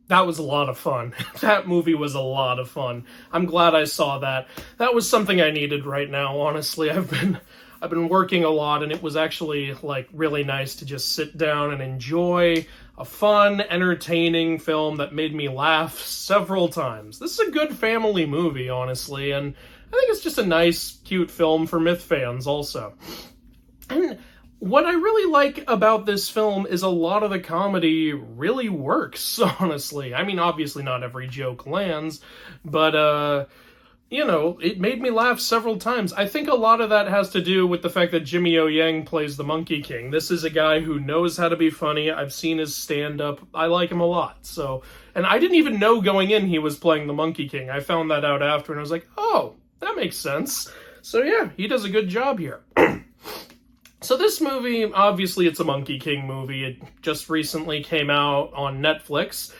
That was a lot of fun. That movie was a lot of fun. I'm glad I saw that. That was something I needed right now, honestly. I've been working a lot, and it was actually like really nice to just sit down and enjoy a fun, entertaining film that made me laugh several times. This is a good family movie, honestly, and I think it's just a nice, cute film for myth fans also. And what I really like about this film is a lot of the comedy really works, honestly. I mean, obviously not every joke lands, but, it made me laugh several times. I think a lot of that has to do with the fact that Jimmy O Yang plays the Monkey King. This is a guy who knows how to be funny. I've seen his stand-up. I like him a lot, so... And I didn't even know going in he was playing the Monkey King. I found that out after, and I was like, oh, that makes sense. So yeah, he does a good job here. So this movie, obviously it's a Monkey King movie. It just recently came out on Netflix.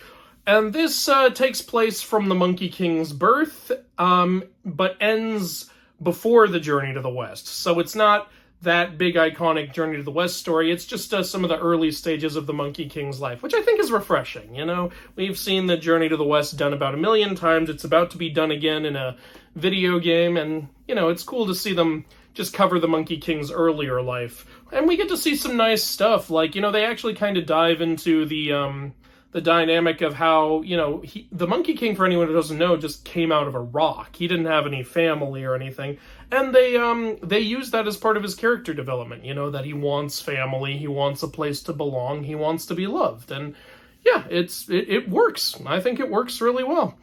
And this takes place from the Monkey King's birth, but ends before the Journey to the West. So it's not that big iconic Journey to the West story. It's just some of the early stages of the Monkey King's life, which I think is refreshing. We've seen the Journey to the West done about 1,000,000 times. It's about to be done again in a video game, and, it's cool to see them just cover the Monkey King's earlier life. And we get to see some nice stuff, like, they actually kind of dive into the dynamic of how, the Monkey King, for anyone who doesn't know, just came out of a rock. He didn't have any family or anything. And they use that as part of his character development, that he wants family, he wants a place to belong, he wants to be loved. And yeah, it works. I think it works really well.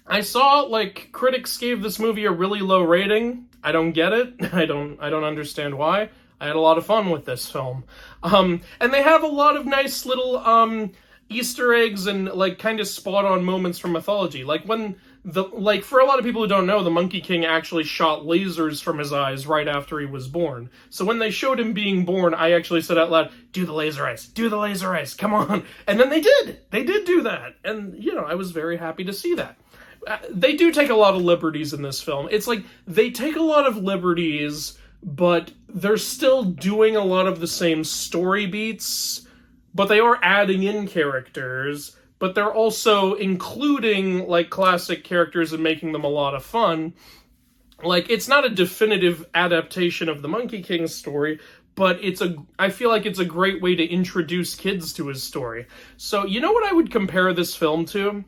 I saw, critics gave this movie a really low rating. I don't get it. I don't understand why. I had a lot of fun with this film. And they have a lot of nice little, Easter eggs and, kind of spot-on moments from mythology. When for a lot of people who don't know, the Monkey King actually shot lasers from his eyes right after he was born. So when they showed him being born, I actually said out loud, do the laser eyes, come on. And then they did do that. And, I was very happy to see that. They do take a lot of liberties in this film. It's they take a lot of liberties, but they're still doing a lot of the same story beats, but they are adding in characters, but they're also including, classic characters and making them a lot of fun. It's not a definitive adaptation of the Monkey King story, but I feel like it's a great way to introduce kids to his story. So, you know what I would compare this film to?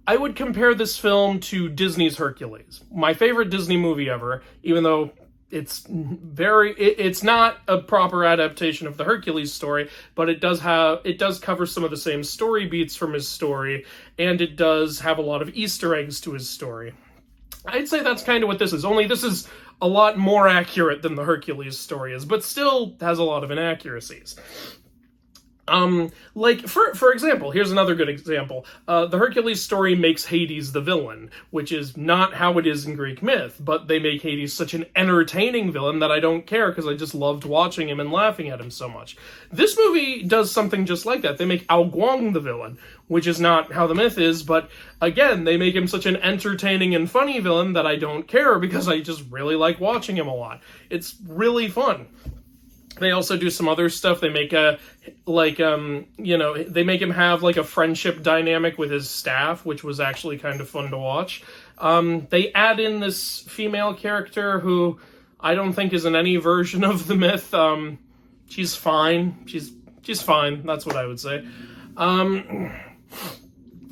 I would compare this film to Disney's Hercules. My favorite Disney movie ever, even though it's not a proper adaptation of the Hercules story, but it does cover some of the same story beats from his story, and it does have a lot of Easter eggs to his story. I'd say that's kind of what this is, only this is a lot more accurate than the Hercules story is, but still has a lot of inaccuracies. For example, here's another good example. The Hercules story makes Hades the villain, which is not how it is in Greek myth, but they make Hades such an entertaining villain that I don't care because I just loved watching him and laughing at him so much. This movie does something just like that. They make Ao Guang the villain, which is not how the myth is, but again, they make him such an entertaining and funny villain that I don't care because I just really like watching him a lot. It's really fun. They also do some other stuff. They make they make him have a friendship dynamic with his staff, which was actually kind of fun to watch. They add in this female character who I don't think is in any version of the myth. She's fine. She's fine. That's what I would say.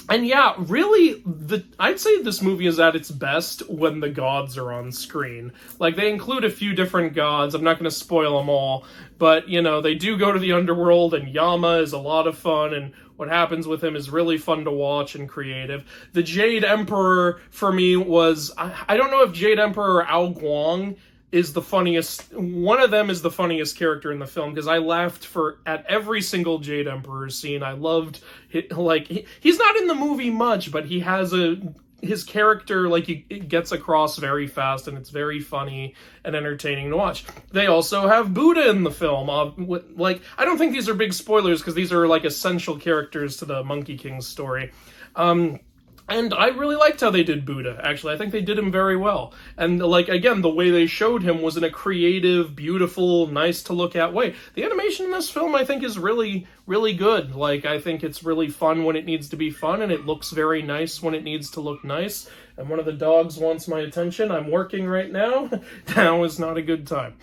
And yeah, really, I'd say this movie is at its best when the gods are on screen. They include a few different gods. I'm not going to spoil them all, but, they do go to the underworld, and Yama is a lot of fun, and what happens with him is really fun to watch and creative. The Jade Emperor, for me, was... I don't know if Jade Emperor or Ao Guang is the funniest. One of them is the funniest character in the film, because I laughed at every single Jade Emperor scene. I loved he's not in the movie much, but he has his character, it gets across very fast, and it's very funny and entertaining to watch. They also have Buddha in the film. I don't think these are big spoilers, because these are essential characters to the Monkey King story. And I really liked how they did Buddha, actually. I think they did him very well. And, like, again, the way they showed him was in a creative, beautiful, nice-to-look-at way. The animation in this film, I think, is really, really good. Like, I think it's really fun when it needs to be fun, and it looks very nice when it needs to look nice. And one of the dogs wants my attention. I'm working right now. Now is not a good time.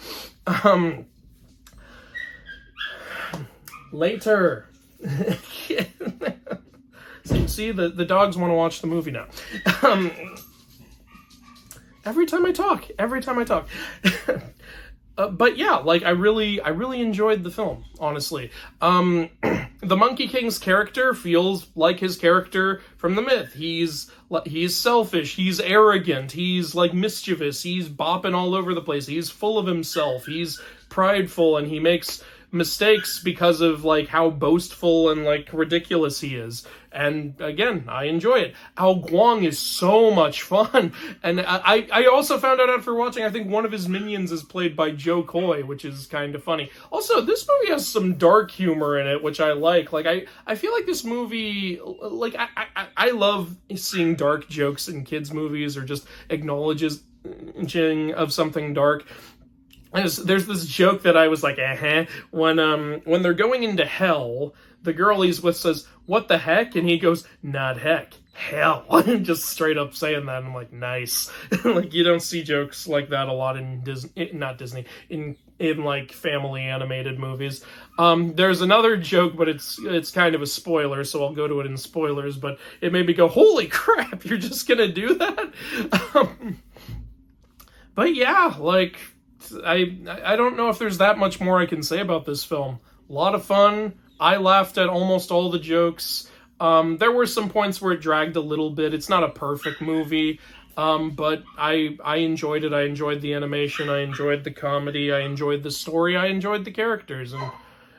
Later. See, the dogs want to watch the movie now. Every time I talk. But yeah, like, I really enjoyed the film, honestly. The Monkey King's character feels like his character from the myth. He's selfish, he's arrogant, he's, like, mischievous, he's bopping all over the place, he's full of himself, he's prideful, and he makes mistakes because of, like, how boastful and, like, ridiculous he is. And again, I enjoy it. Ao Guang is so much fun. And I also found out after watching, I think one of his minions is played by Joe Coy, which is kind of funny. Also, this movie has some dark humor in it, which I like. Like, I feel like this movie, like, I love seeing dark jokes in kids' movies, or just acknowledging of something dark. There's this joke that I was like, when they're going into hell, the girl he's with says, "What the heck?" And he goes, "Not heck, hell." Just straight up saying that. I'm like, nice. Like, you don't see jokes like that a lot in in like family animated movies. There's another joke, but it's kind of a spoiler, so I'll go to it in spoilers, but it made me go, holy crap, you're just gonna do that? But yeah, like, I don't know if there's that much more I can say about this film. A lot of fun. I laughed at almost all the jokes. There were some points where it dragged a little bit. It's not a perfect movie, but I enjoyed it. I enjoyed the animation. I enjoyed the comedy. I enjoyed the story. I enjoyed the characters. And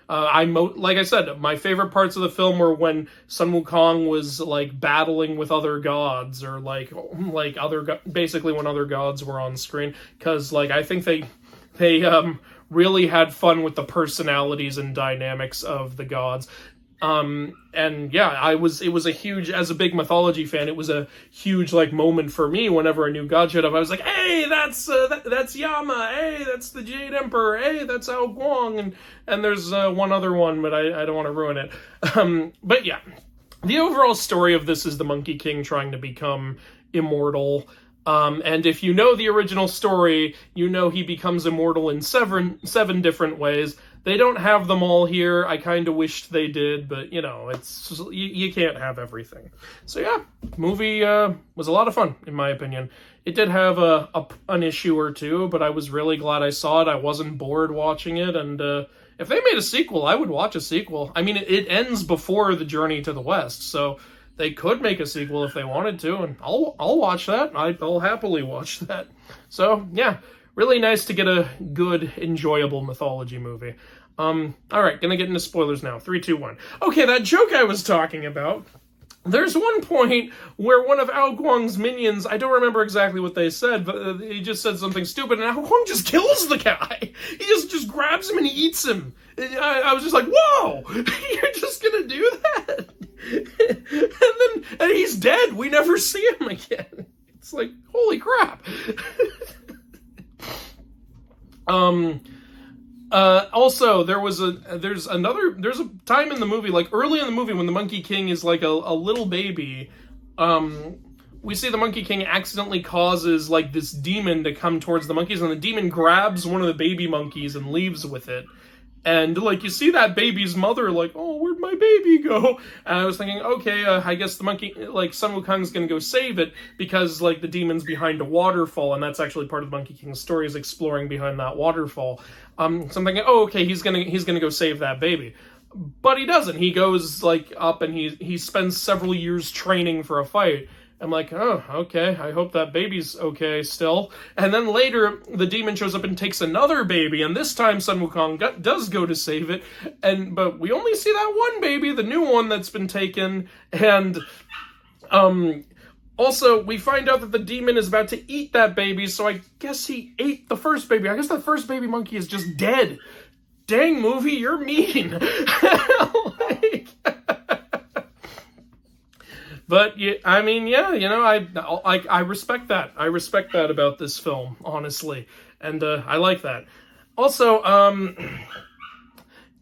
like I said, my favorite parts of the film were when Sun Wukong was, like, battling with other gods, or basically when other gods were on screen. Because, like, I think they really had fun with the personalities and dynamics of the gods. And yeah, it was a huge, as a big mythology fan, it was a huge, like, moment for me whenever a new god showed up. I was like, hey, that's Yama, hey, that's the Jade Emperor, hey, that's Ao Guang, and there's one other one, but I don't want to ruin it. But yeah, the overall story of this is the Monkey King trying to become immortal. And if you know the original story, you know he becomes immortal in seven different ways. They don't have them all here. I kind of wished they did, but, you know, it's just, you can't have everything. So yeah, movie was a lot of fun, in my opinion. It did have an issue or two, but I was really glad I saw it. I wasn't bored watching it, and if they made a sequel, I would watch a sequel. I mean, it ends before The Journey to the West, so they could make a sequel if they wanted to, and I'll watch that. I'll happily watch that. So yeah, really nice to get a good, enjoyable mythology movie. Alright, gonna get into spoilers now. 3, 2, 1. Okay, that joke I was talking about. There's one point where one of Ao Guang's minions, I don't remember exactly what they said, but he just said something stupid, and Ao Guang just kills the guy. He just grabs him and he eats him. I was just like, whoa! You're just gonna do that? And he's dead. We never see him again. It's like, holy crap. Also, there's a time in the movie, like early in the movie, when the Monkey King is like a little baby, we see the Monkey King accidentally causes, like, this demon to come towards the monkeys, and the demon grabs one of the baby monkeys and leaves with it. And, like, you see that baby's mother, like, oh, where'd my baby go? And I was thinking, okay, I guess the monkey, like, Sun Wukong's gonna go save it, because, like, the demon's behind a waterfall, and that's actually part of the Monkey King's story, is exploring behind that waterfall. So I'm thinking, oh, okay, he's gonna go save that baby. But he doesn't. He goes, like, up, and he spends several years training for a fight. I'm like, oh, okay, I hope that baby's okay still. And then later, the demon shows up and takes another baby, and this time Sun Wukong does go to save it, but we only see that one baby, the new one that's been taken, and also, we find out that the demon is about to eat that baby, so I guess he ate the first baby. I guess that first baby monkey is just dead. Dang, movie, you're mean. Like, But yeah, I mean, yeah, you know, I respect that. I respect that about this film, honestly, and I like that. Also,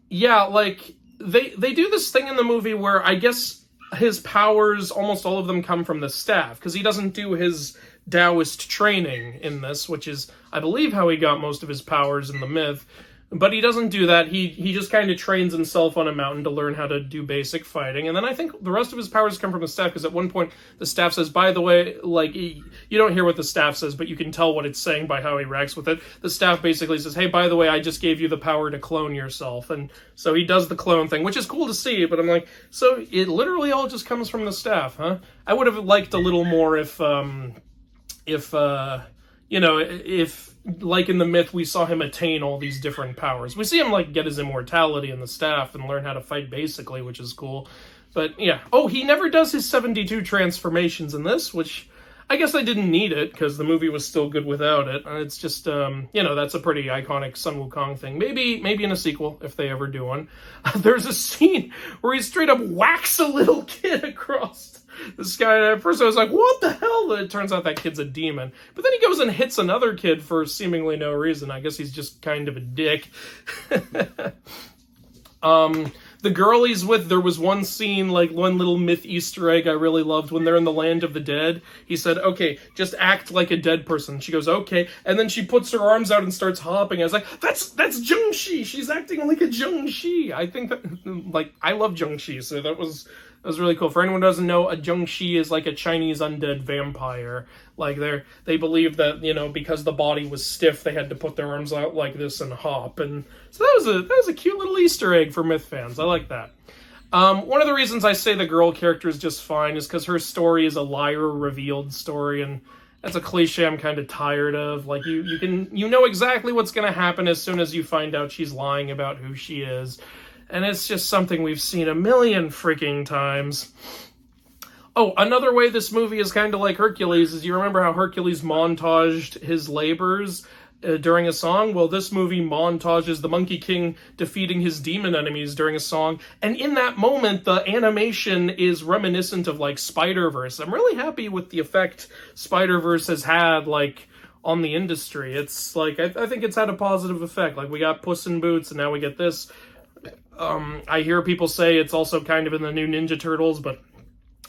yeah, like they do this thing in the movie where I guess his powers, almost all of them, come from the staff because he doesn't do his Taoist training in this, which is, I believe, how he got most of his powers in the myth. But he doesn't do that. He just kind of trains himself on a mountain to learn how to do basic fighting. And then I think the rest of his powers come from the staff, because at one point the staff says, by the way, like, you don't hear what the staff says, but you can tell what it's saying by how he reacts with it. The staff basically says, hey, by the way, I just gave you the power to clone yourself. And so he does the clone thing, which is cool to see, but I'm like, so it literally all just comes from the staff, huh? I would have liked a little more if you know, if, like in the myth, we saw him attain all these different powers. We see him, like, get his immortality in the staff and learn how to fight basically, which is cool. But, yeah. Oh, he never does his 72 transformations in this, which I guess I didn't need it, because the movie was still good without it. It's just, you know, that's a pretty iconic Sun Wukong thing. Maybe in a sequel, if they ever do one. There's a scene where he straight up whacks a little kid across the sky. At first I was like, what the hell? It turns out that kid's a demon. But then he goes and hits another kid for seemingly no reason. I guess he's just kind of a dick. The girl he's with, there was one scene, like one little myth Easter egg I really loved when they're in the land of the dead. He said, okay, just act like a dead person. She goes, okay. And then she puts her arms out and starts hopping. I was like, that's Zheng-Shi. She's acting like a Zheng-Shi. I think that, like, I love Zheng-Shi, so that was really cool. For anyone who doesn't know, a Zheng-Shi is like a Chinese undead vampire. Like, they believe that, you know, because the body was stiff, they had to put their arms out like this and hop. And so that was a cute little Easter egg for myth fans. I like that. One of the reasons I say the girl character is just fine is because her story is a liar-revealed story, and that's a cliche I'm kind of tired of. Like, you know exactly what's going to happen as soon as you find out she's lying about who she is. And it's just something we've seen a million freaking times. Oh, another way this movie is kind of like Hercules is, you remember how Hercules montaged his labors during a song? Well, this movie montages the Monkey King defeating his demon enemies during a song. And in that moment, the animation is reminiscent of, like, Spider-Verse. I'm really happy with the effect Spider-Verse has had, like, on the industry. It's, like, I think it's had a positive effect. Like, we got Puss in Boots, and now we get this. I hear people say it's also kind of in the new Ninja Turtles, but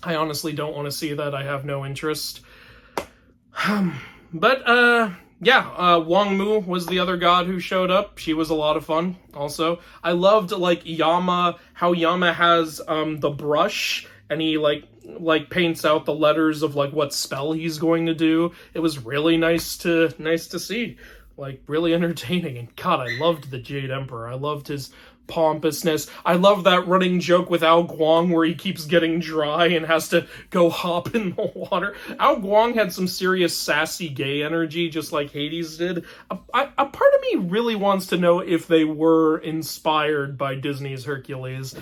I honestly don't want to see that. I have no interest. But, yeah, Wang Mu was the other god who showed up. She was a lot of fun, also. I loved, like, Yama, how Yama has, the brush, and he, like paints out the letters of, like, what spell he's going to do. It was really nice to see. Like, really entertaining. And God, I loved the Jade Emperor. I loved his pompousness. I love that running joke with Ao Guang where he keeps getting dry and has to go hop in the water. Ao Guang had some serious sassy gay energy, just like Hades did. A part of me really wants to know if they were inspired by Disney's Hercules,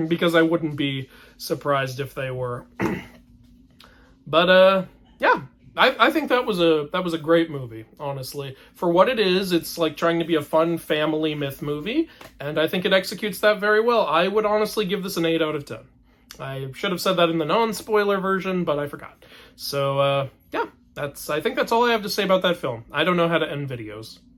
because I wouldn't be surprised if they were. But, yeah. I think that was a great movie, honestly. For what it is, it's like trying to be a fun family myth movie, and I think it executes that very well. I would honestly give this an 8 out of 10. I should have said that in the non-spoiler version, but I forgot. So, yeah, I think that's all I have to say about that film. I don't know how to end videos.